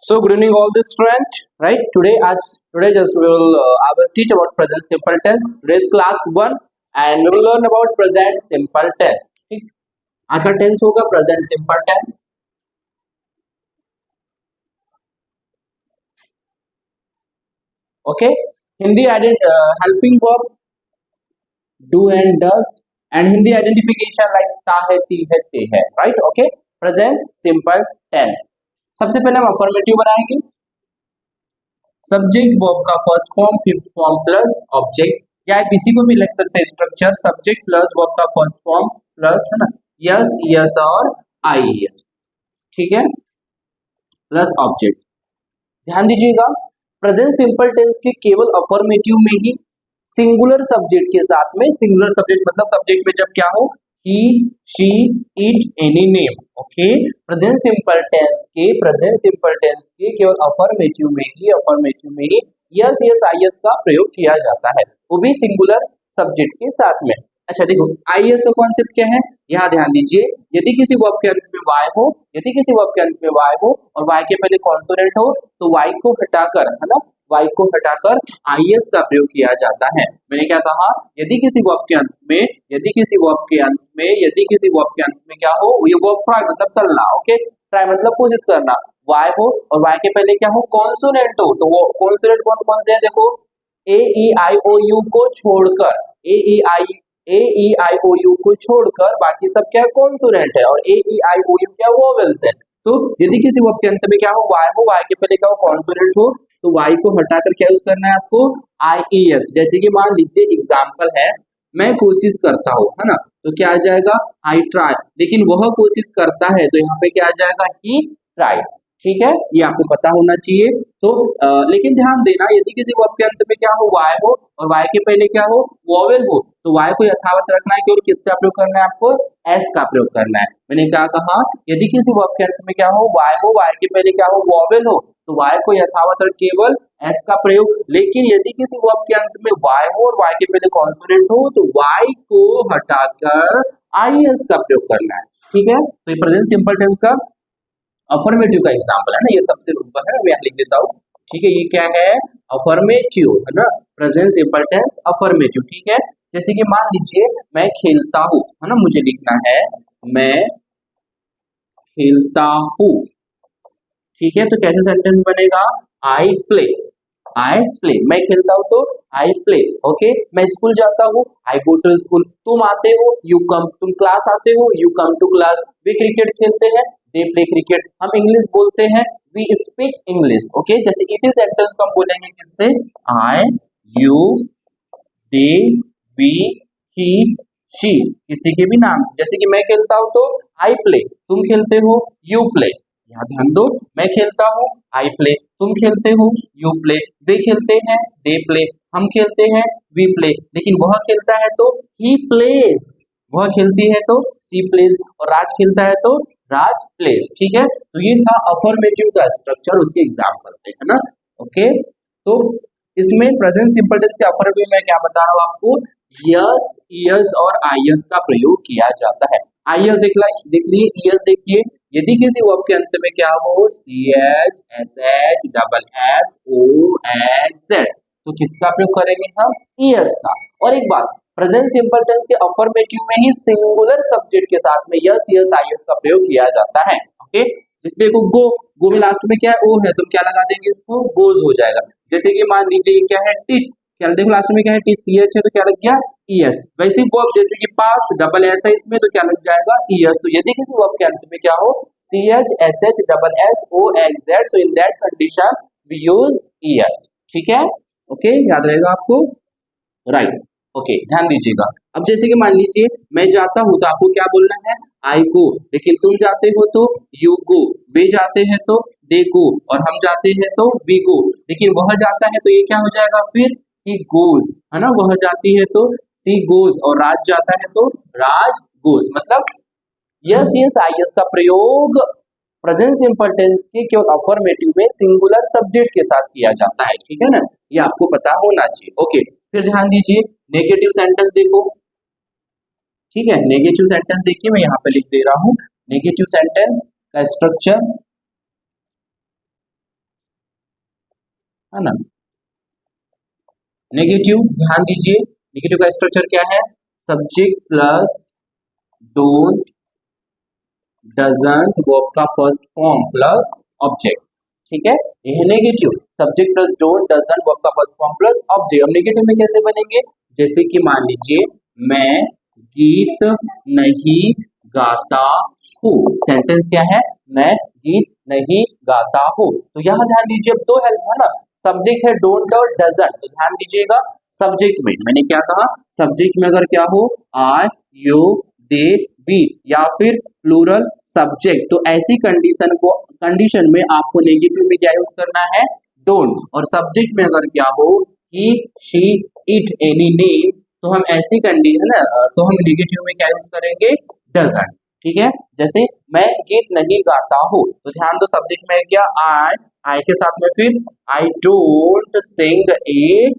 So good evening all the students, right? Today just I will teach about present simple tense. Today's class 1 and we will learn about present simple tense. ठीक, आज का tense होगा present simple tense. Okay, Hindi helping verb do and does and Hindi identification like ता है, ती है, ते है, right? Okay, present simple tense. सबसे पहले हम अफर्मेटिव बनाएंगे. सब्जेक्ट वर्ब का first form fifth form plus object, या आप इसी को भी लिख सकते हैं स्ट्रक्चर सब्जेक्ट प्लस वर्ब का फर्स्ट फॉर्म प्लस, है ना, यस यस और आईएस, ठीक है, प्लस ऑब्जेक्ट. ध्यान दीजिएगा, प्रेजेंट सिंपल टेंस के केवल अफर्मेटिव में ही सिंगुलर सब्जेक्ट के साथ में, सिंगुलर सब्जेक्ट मतलब सब्जेक्ट में जब क्या हो, he she it any name. Okay, present simple tense के केवल अफर्मेटिव में ही यस यस आईएस का प्रयोग किया जाता है, वो भी सिंगुलर सब्जेक्ट के साथ में. अच्छा देखो, आईएस का कॉन्सेप्ट क्या है, यहाँ ध्यान दीजिए. यदि किसी वर्ब के अंत में वाई हो, और वाई के पहले कॉन्सोनेंट हो, तो वाई को हटाकर, है ना, वाई को हटाकर आईएस का प्रयोग किया जाता है. मैंने क्या कहा, यदि किसी वर्ब के अंत में क्या हो, ये वर्ब ट्राई मतलब करना. ओके, ट्राई मतलब कोशिश करना. वाई हो और वाई के पहले क्या हो, कॉन्सोनेंट हो, तो वो कॉन्सोनेंट कौन कौन से हैं, देखो, ए ई आई ओ यू को छोड़कर, ए ई आई ओ यू को छोड़कर बाकी सब क्या है, कॉन्सोनेंट है, और ए ई आई ओ यू क्या वोवेल्स है. तो यदि किसी वर्ब के अंत में क्या हो, वाई के पहले क्या हो, कॉन्सोनेंट हो, तो वाई को हटाकर क्या यूज करना है आपको, आई ई एस. जैसे कि मान लीजिए एग्जाम्पल है, मैं कोशिश करता हूँ, है ना, तो क्या आ जाएगा, आई ट्राई. लेकिन वह कोशिश करता है, तो यहाँ पे क्या आ जाएगा, ही ट्राइज. ठीक है, ये आपको पता होना चाहिए. तो लेकिन ध्यान देना, यदि किसी वर्ब के अंत में क्या हो, वाई हो, और वाई के पहले क्या हो, वोवेल हो, तो वाई को यथावत रखना है, केवल किसका प्रयोग करना है आपको, एस का प्रयोग करना है. मैंने क्या कहा, यदि किसी वर्ब के अंत में क्या हो, वाई के पहले क्या हो, वोवेल हो, तो वाई को यथावत रख केवल एस का प्रयोग. लेकिन यदि किसी वर्ब के अंत में वाई हो और वाई के पहले कॉन्सोनेंट हो, तो वाई को हटाकर आई एस का प्रयोग करना है. ठीक है, तो ये प्रेजेंट सिंपल टेंस का अफर्मेटिव का एग्जांपल है ना, ये सबसे ऊपर है, मैं यहाँ लिख देता हूँ. ठीक है, ये क्या है, अफर्मेटिव, है ना, प्रेजेंट सिंपल टेंस अफर्मेटिव. ठीक है, जैसे कि मान लीजिए मैं खेलता हूँ, है ना, मुझे लिखना है मैं खेलता हूँ. ठीक है, तो कैसे सेंटेंस बनेगा, आई प्ले, मैं खेलता हूँ तो आई प्ले. ओके, मैं स्कूल जाता हूँ, आई गो टू स्कूल. तुम आते हो, यू कम, तुम क्लास आते हो, यू कम टू क्लास. वे क्रिकेट खेलते हैं, दे प्ले क्रिकेट. हम इंग्लिश बोलते हैं, वी स्पीक इंग्लिश. ओके, जैसे इसी सेंटेंस को हम बोलेंगे किससे, I, you, they, we, he, she, किसी के भी नाम से. जैसे कि मैं खेलता हूँ तो आई प्ले, तुम खेलते हो, यू प्ले. यहाँ ध्यान दो, मैं खेलता हूँ, आई प्ले, तुम खेलते हो, यू प्ले, वे खेलते हैं, दे प्ले, हम खेलते हैं, वी प्ले. लेकिन वह खेलता है तो ही प्लेस, वह खेलती है तो सी प्लेस, और राज खेलता है तो राज प्लेस. ठीक है, तो ये था अफर्मेटिव का स्ट्रक्चर, उसके एग्जाम्पल थे, है ना. ओके, तो इसमें प्रेजेंट सिंपल टेंस के अफर्मेटिव में क्या बता रहा हूँ आपको, यस यस और आईएस का प्रयोग किया जाता है. आईएस देख लिए, ईएस देखिए. यदि किसी वर्ब के अंत में क्या हो, C H S H double S O X Z, तो किसका प्रयोग करेंगे हम, ईएस का. और एक बात, प्रेजेंट सिंपल टेंस के अफर्मेटिव में ही सिंगुलर सब्जेक्ट के साथ में यस यस आईएस का प्रयोग किया जाता है. ओके, जैसे देखो गो में लास्ट में क्या है, ओ है, तो क्या लगा देंगे, इसको गोज हो जाएगा. जैसे कि मान लीजिए क्या है, टीच, क्या देखो लास्ट में क्या है, टी सी एच है, तो क्या लग गया, ईएस. वैसे वर्ब जैसे कि पास डबल एस है इसमें, तो क्या लग जाएगा, ईएस. तो यदि किसी वर्ब के अंत में क्या हो, C H S H double S O X Z, so in that condition we use es. ठीक है, ओके, याद रहेगा आपको, राइट. ओके, ध्यान दीजिएगा. अब जैसे कि मान लीजिए मैं जाता हूं, तो आपको क्या बोलना है, आई गो. लेकिन तुम जाते हो तो यू गो, वे जाते हैं तो दे गो, और हम जाते हैं तो वी गो. लेकिन वह जाता है तो ये क्या हो जाएगा, फिर ही गोज, है ना, वह जाती है तो सी गोज, और राज जाता है तो राज गोज. मतलब यस यस आईएस का प्रयोग प्रेजेंट सिंपल टेंस के केवल अफर्मेटिव में सिंगुलर सब्जेक्ट के साथ किया जाता है. ठीक है ना, ये आपको पता होना चाहिए. ओके, फिर ध्यान दीजिए, नेगेटिव सेंटेंस देखो. ठीक है, नेगेटिव सेंटेंस देखिए, मैं यहाँ पे लिख दे रहा हूँ नेगेटिव सेंटेंस का स्ट्रक्चर. है ना। नेगेटिव, ध्यान दीजिए नेगेटिव का स्ट्रक्चर क्या है, subject plus don't doesn't verb का फर्स्ट फॉर्म प्लस ऑब्जेक्ट, ठीक है। ये है negative, subject plus don't doesn't verb का फर्स्ट फॉर्म प्लस ऑब्जेक्ट। अब नेगेटिव में कैसे बनेंगे, जैसे कि मान लीजिए मैं गीत नहीं गाता हूँ, सेंटेंस क्या है, मैं गीत नहीं गाता हूँ। तो यहाँ ध्यान दीजिए अब दो हेल्प है ना, सब्जेक्ट है डोंट और डजंट, तो ध्यान दीजिएगा सब्जेक्ट में मैंने क्या कहा, सब्जेक्ट में अगर क्या हो आई यू दे वी या फिर प्लूरल सब्जेक्ट, तो ऐसी कंडीशन में आपको नेगेटिव में क्या यूज करना है, डोंट। और सब्जेक्ट में अगर क्या हो he she it any name, तो हम ऐसी कंडीशन है ना, तो हम नेगेटिव में क्या यूज करेंगे, डजंट, ठीक है। जैसे मैं गीत नहीं गाता हूँ, तो ध्यान दो सब्जेक्ट में क्या आई के साथ में फिर I don't sing a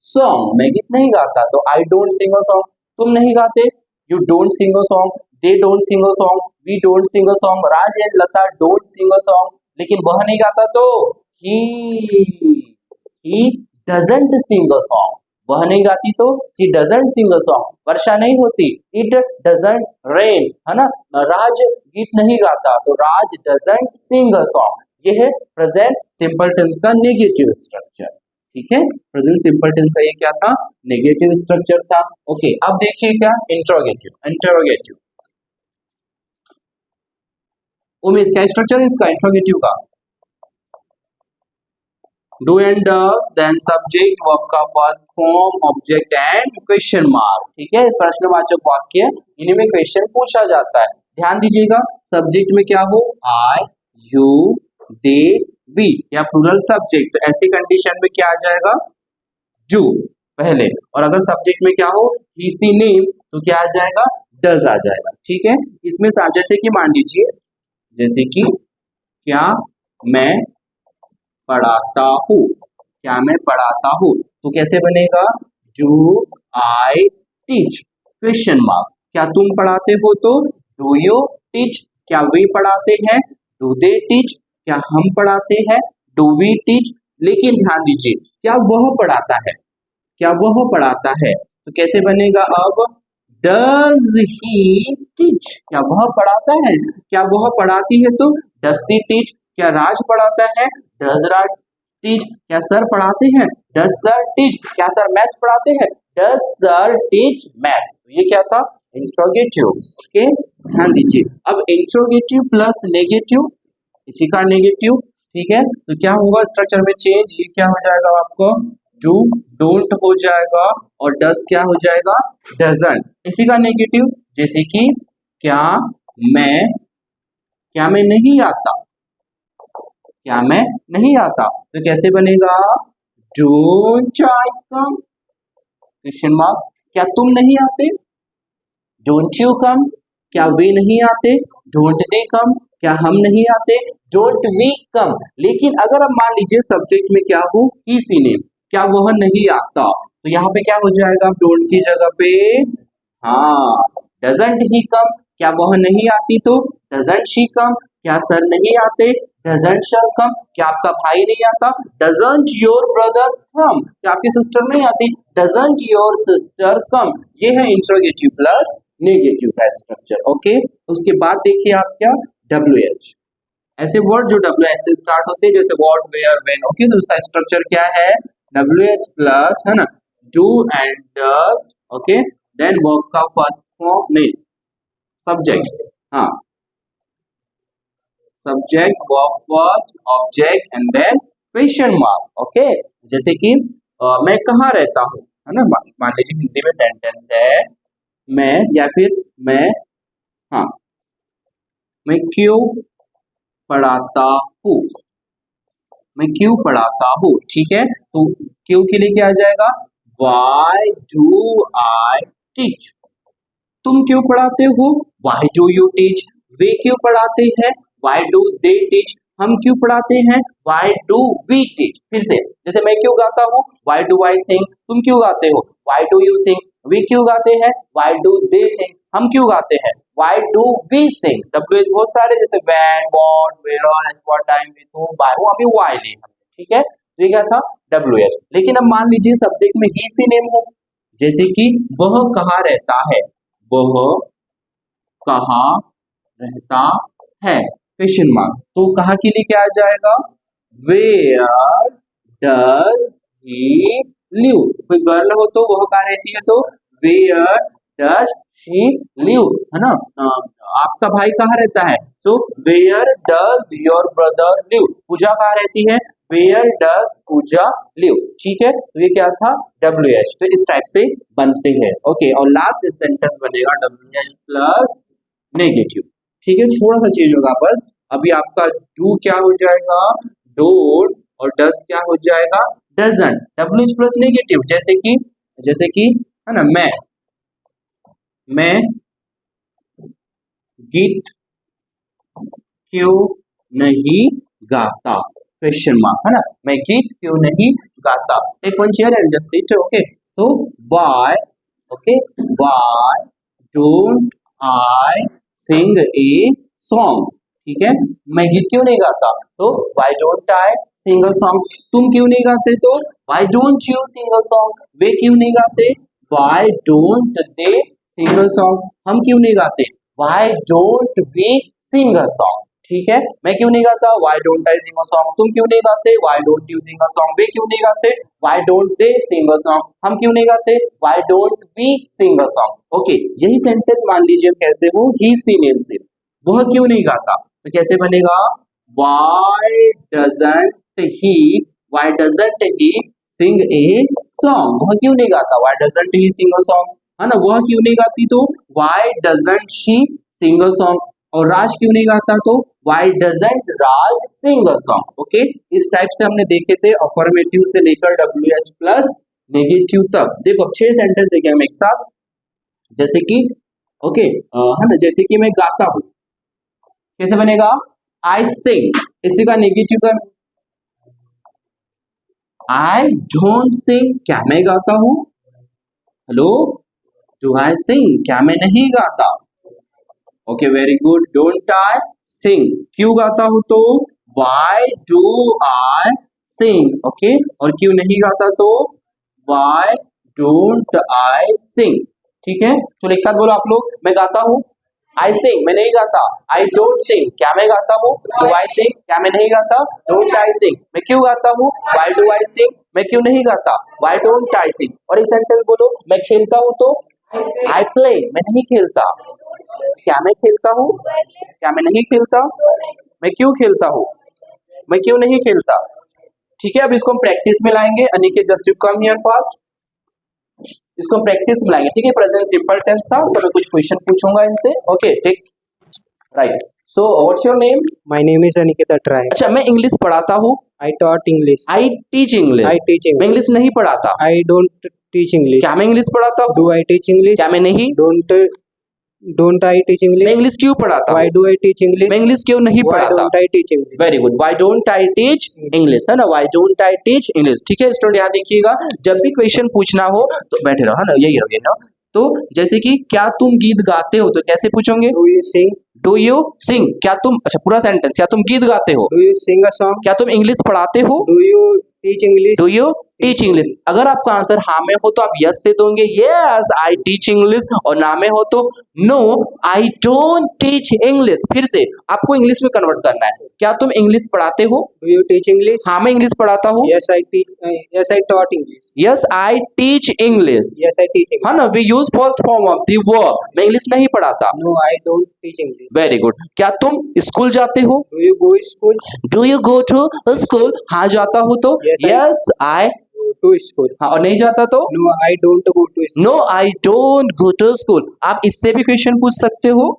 song, मैं गीत नहीं गाता तो I don't sing a song, तुम नहीं गाते you don't sing a song, they don't sing a song, we don't sing a song, Raj and Lata don't sing a song, लेकिन वह नहीं गाता तो he doesn't Singh a song, वह नहीं गाती तो सी डजंट सिंग अ सॉन्ग, वर्षा नहीं होती इट डजंट रेन, है ना। राज गीत नहीं गाता तो राज डजंट सिंग अ सॉन्ग। ये है प्रेजेंट सिंपल टेंस का नेगेटिव स्ट्रक्चर, ठीक है। प्रेजेंट सिंपल टेंस का ये क्या था, नेगेटिव स्ट्रक्चर था। ओके, अब देखिए क्या इंट्रोगेटिव, इंट्रोगेटिव उमेश क्या स्ट्रक्चर है इसका इंट्रोगेटिव का, do and does then subject verb का first form object and question mark, ठीक है। प्रश्नवाचक वाक्य, इन्हीं में क्वेश्चन पूछा जाता है। ध्यान दीजिएगा सब्जेक्ट में क्या हो आई यू दे वी या प्लूरल सब्जेक्ट, तो ऐसी कंडीशन में क्या आ जाएगा, डू पहले, और अगर सब्जेक्ट में क्या हो ही सी नेम, तो क्या आ जाएगा, डज आ जाएगा, ठीक है। इसमें जैसे कि मान लीजिए, जैसे कि क्या मैं पढ़ाता हूँ, क्या मैं पढ़ाता हूँ, तो कैसे बनेगा, do I teach question mark, क्या तुम पढ़ाते हो तो डू यू टीच, क्या वे पढ़ाते हैं डू दे टीच, क्या हम पढ़ाते हैं डू वी टीच, लेकिन ध्यान दीजिए क्या वह पढ़ाता है, क्या वह पढ़ाता है, तो कैसे बनेगा अब, डज ही टीच, क्या वह पढ़ाता है, क्या वह पढ़ाती है तो डज सी टीच, क्या राज पढ़ाता है डज राज टीच, क्या सर पढ़ाते हैं डज सर टीच, क्या सर मैथ्स पढ़ाते हैं डज सर टीच मैथ्स। तो ये क्या था, इंट्रोगेटिव, ओके। ध्यान दीजिए अब इंट्रोगेटिव प्लस नेगेटिव, इसी का नेगेटिव, ठीक है। तो क्या होगा स्ट्रक्चर में चेंज, ये क्या हो जाएगा आपको, डू डोंट हो जाएगा और डस क्या हो जाएगा, डजंट। इसी का नेगेटिव जैसे कि क्या मैं, क्या मैं नहीं आता, क्या मैं नहीं आता, तो कैसे बनेगा, don't I come question mark, क्या तुम नहीं आते डोंट यू कम, क्या वे नहीं आते डोंट दे कम, क्या हम नहीं आते डोंट वी कम। लेकिन अगर अब मान लीजिए सब्जेक्ट में क्या हो ही सी नेम, क्या वह नहीं आता, तो यहाँ पे क्या हो जाएगा, डोंट की जगह पे हाँ डजंट ही कम, क्या वह नहीं आती तो डजंट शी कम, क्या सर नहीं आते डजंट सर कम, क्या आपका भाई नहीं आता डजंट योर ब्रदर कम, क्या आपकी सिस्टर नहीं आती डजंट योर सिस्टर कम। ये है इंट्रोगेटिव प्लस नेगेटिव का स्ट्रक्चर, ओके। उसके बाद देखिए आप क्या, WH, ऐसे वर्ड जो WH से स्टार्ट होते हैं जैसे व्हाट वेयर व्हेन, ओके, तो उसका स्ट्रक्चर क्या है, WH प्लस, है ना, do and does, okay, then verb का फर्स्ट फॉर्म में सब्जेक्ट, हाँ subject verb first object and then question mark, okay. जैसे कि मैं कहाँ रहता हूँ, है ना, मान लीजिए हिंदी में सेंटेंस है मैं, या फिर मैं, हाँ मैं क्यों पढ़ाता हूँ, मैं क्यों पढ़ाता हूँ, ठीक है। तो क्यों के लिए क्या आ जाएगा, वाई डू आई टीच, तुम क्यों पढ़ाते हो वाई डू यू टीच, वे क्यों पढ़ाते हैं वाई डू दे टीच, हम क्यों पढ़ाते हैं वाई डू वी टीच। फिर से जैसे मैं क्यों गाता हूँ वाई डू आई सिंग, तुम क्यों गाते हो वाई डू यू सिंग, वे क्यों गाते हैं वाई डू दे सिंग, हम क्यों गाते हैं why do we sing. WH बहुत सारे जैसे when what where at what time with whom by whom, अभी वाई नहीं, ठीक है। तो ये क्या था WH। लेकिन अब मान लीजिए सब्जेक्ट में ही सी नेम हो, जैसे कि वह कहाँ रहता है, वह कहाँ रहता है क्वेश्चन मार्क, तो कहाँ के लिए क्या आ जाएगा, वेयर डज ही लिव। कोई गर्ल हो तो वह कहाँ रहती है, तो वेयर डज शी लिव, है ना। आपका भाई कहाँ रहता है, तो where does your brother live. Pooja कहाँ रहती है, वेयर डज पूजा लिव। ठीक है, तो ये क्या था WH। तो इस टाइप से बनते हैं। ओके, और लास्ट सेंटेंस बनेगा WH प्लस नेगेटिव। ठीक है, थोड़ा सा चेंज होगा बस। अभी आपका डू क्या हो जाएगा, डोंट, और डस क्या हो जाएगा, डजंट। WH प्लस नेगेटिव, जैसे कि है ना, मैं गीत क्यों नहीं गाता क्वेश्चन मार्क, है ना। मैं गीत क्यों नहीं गाता। Take one chair and just sit. Okay, तो why, okay, why don't I sing a song. ठीक है, मैं गीत क्यों नहीं गाता, तो why don't I sing a song. तुम क्यों नहीं गाते, तो why don't you sing a song. वे क्यों नहीं गाते, why don't they sing a song. हम क्यों नहीं गाते, why don't we sing a song. ठीक है, मैं क्यों नहीं गाता, why don't I sing a song. तुम क्यों नहीं गाते, why don't you sing a song. वे क्यों नहीं गाते, why don't they sing a song. हम क्यों नहीं गाते, why don't we sing a song. Okay, यही सेंटेंस मान लीजिए कैसे हो, ही सी नेम से, वह क्यों नहीं गाता, तो कैसे बनेगा, why doesn't he, why doesn't he sing a song. वह क्यों नहीं गाता, why doesn't he sing a song, है ना। वह क्यों नहीं गाती, तो why doesn't she sing a song. और राज क्यों नहीं गाता, तो why doesn't Raj sing a song. Okay, इस टाइप से हमने देखे थे अफर्मेटिव से लेकर WH प्लस नेगेटिव तक। देखो 6 सेंटेंस देखे हम एक साथ, जैसे कि ओके, है ना, जैसे कि मैं गाता हूं, कैसे बनेगा, आई सिंग। इसी का नेगेटिव का आई डोंट सिंग, क्या मैं गाता हूं, हेलो, डू आई सिंग, क्या मैं नहीं गाता। Okay, very good, don't I sing, क्यों गाता हूं, तो why do I sing. Okay, और क्यों नहीं गाता, तो व्हाई डोंट आई सिंग। ठीक है, तो एक साथ बोलो आप लोग, मैं गाता हूं, आई सिंग, मैं नहीं गाता, आई डोंट सिंग, क्या मैं गाता हूँ, डू आई सिंग, क्या मैं नहीं गाता, डोंट आई सिंग, मैं क्यों गाता हूँ, व्हाई डू आई सिंग, मैं क्यों नहीं गाता, व्हाई डोंट आई सिंग। और एक सेंटेंस बोलो, मैं खेलता हूँ, तो आई प्ले, मैं नहीं खेलता, क्या मैं खेलता हूँ, क्या मैं नहीं खेलता, मैं क्यों खेलता हूँ, मैं क्यों नहीं खेलता। ठीक है, अब इसको हम प्रैक्टिस में लाएंगे। Aniket just you come here fast, इसको प्रैक्टिस में लाएंगे। ठीक है, प्रेजेंट सिंपल टेंस था, तो मैं कुछ क्वेश्चन पूछूंगा इनसे। ओके, ठीक, right. So what's your name, My name is Aniket Atrai. अच्छा, मैं इंग्लिश पढ़ाता हूँ, I taught English. I teach English, I teach मैं English. इंग्लिश नहीं पढ़ाता, I don't teach English. क्या मैं इंग्लिश पढ़ाता हूँ, Do I teach English? क्या मैं नहीं, Don't I teach मैं English? इंग्लिश क्यों पढ़ाता Why हूँ, do I teach English? मैं इंग्लिश क्यों नहीं Why पढ़ाता। don't I teach English? Very good, why don't I teach English, है ना, why don't I teach English. ठीक है स्टूडेंट, यहाँ देखिएगा, जब भी क्वेश्चन पूछना हो तो बैठे रहो, है ना, यही रहोगे ना। तो जैसे कि क्या तुम गीत गाते हो, तो कैसे पूछोगे, Do you sing? Do you sing, क्या तुम, अच्छा पूरा सेंटेंस, क्या तुम गीत गाते हो, Do you sing a song? क्या तुम इंग्लिश पढ़ाते हो, Do you teach English? Do you teach English. अगर आपका आंसर हाँ में हो तो आप यस से दोगे, यस आई टीच इंग्लिश, और ना में हो तो no I don't teach English. फिर से आपको इंग्लिश में कन्वर्ट करना है, क्या तुम इंग्लिश पढ़ाते हो, Do you teach English? हाँ मैं इंग्लिश पढ़ाता हूँ, Yes, I teach. Yes, I taught English. Yes I teach English, Yes, I teach English. है ना, we use first form of the verb, मैं इंग्लिश नहीं पढ़ाता। No, I don't teach English. Very good, क्या तुम school जाते हो, Do you go to school? Do you go to school, हाँ जाता हूँ, तो Yes, I yes I, go to school. हाँ, और नहीं जाता तो No, I don't go to school. No I don't go to school. आप इससे भी क्वेश्चन पूछ सकते हो,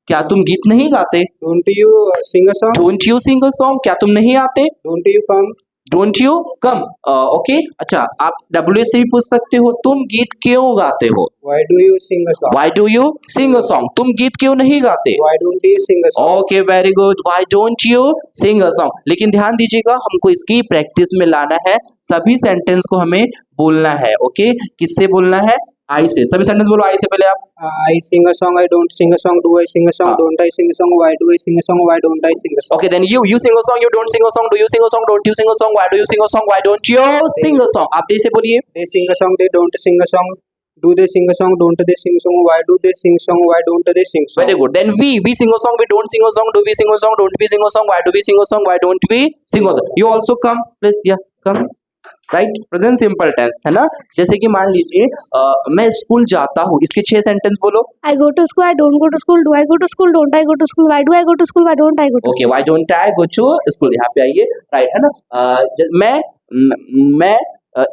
क्या तुम गीत नहीं गाते, Don't you sing a song? Don't you sing a song, क्या तुम नहीं आते, Don't you come? Don't you come. Okay, अच्छा आप W से भी पूछ सकते हो, तुम गीत क्यों गाते हो, Why do you sing a song? Why do you sing a song, तुम गीत क्यों नहीं गाते। Why don't you sing a song? Okay very good, why don't you sing a song. लेकिन ध्यान दीजिएगा, हमको इसकी प्रैक्टिस में लाना है, सभी सेंटेंस को हमें बोलना है। ओके, किससे बोलना है, आई से सभी सेंटेंस बोलो आई से पहले आप I sing a song. I don't sing a song. Do I sing a song? हाँ. Don't I sing a song? Why do I sing a song? Why don't I sing a song? Okay, then you sing a song, you don't sing a song, do you sing a song, don't you sing a song, why do you sing a song, why don't you sing a song? आप दे से बोलिए. They sing a song. They don't sing a song. Do they sing a song? Don't they sing a song? Why do they sing a song? Why don't they sing a song? Very good. Then we sing a song, we don't sing a song, do we sing a song, don't we sing a song, why do we sing a song, why don't we sing a song? You also come, please. Yeah, come. Right, present simple tense है ना. जैसे कि मान लीजिए मैं school जाता हूँ, इसके 6 सेंटेंस बोलो. I go to school. I don't go to school. Do I go to school? Don't I go to school? Why do I go to school? Why don't I go to okay, why don't I go to school. यहाँ पे आइए, right है ना. मैं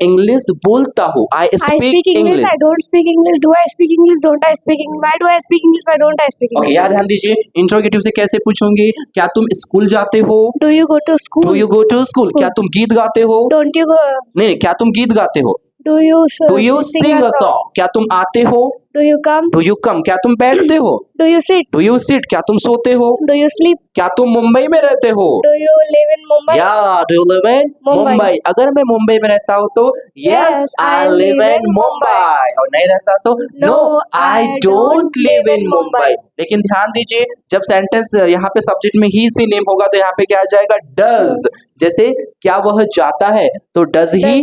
English बोलता हूँ. आई school? I speak speak English. English. I don't speak English. Do I speak English? Don't I speak English? Why do I speak English? Why don't I speak okay, English? याद ध्यान दीजिए. Interrogative से कैसे पूछूंगी? क्या तुम स्कूल जाते हो? Do you go to school? Do you go to school? क्या तुम गीत गाते हो? Don't you go? नहीं, क्या तुम गीत गाते हो? Do you do you sing a song? क्या तुम आते हो? Do you come? Do you come? क्या तुम बैठते हो? Do you sit? Do you sit? क्या तुम सोते हो? Do you sleep? क्या तुम मुंबई में रहते हो? Do you live in Mumbai? या do you live in Mumbai. Mumbai? अगर मैं मुंबई में रहता हूँ तो yes I live in Mumbai, और नहीं रहता तो no I don't live in Mumbai. लेकिन ध्यान दीजिए, जब सेंटेंस यहाँ पे सब्जेक्ट में ही सी नेम होगा तो यहाँ पे क्या आ जाएगा? डज. जैसे क्या वह जाता है तो डज ही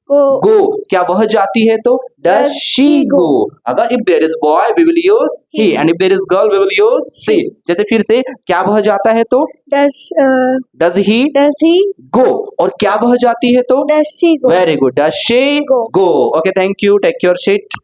Go. गो. क्या वह जाती है तो डज शी गो. अगर if there is boy we will use he, and if there is girl we will use she. जैसे फिर से, क्या वह जाता है तो Does does he he go, और क्या वह जाती है तो does she go? Very good, does she Go. Go. Okay, thank you, take your sheet.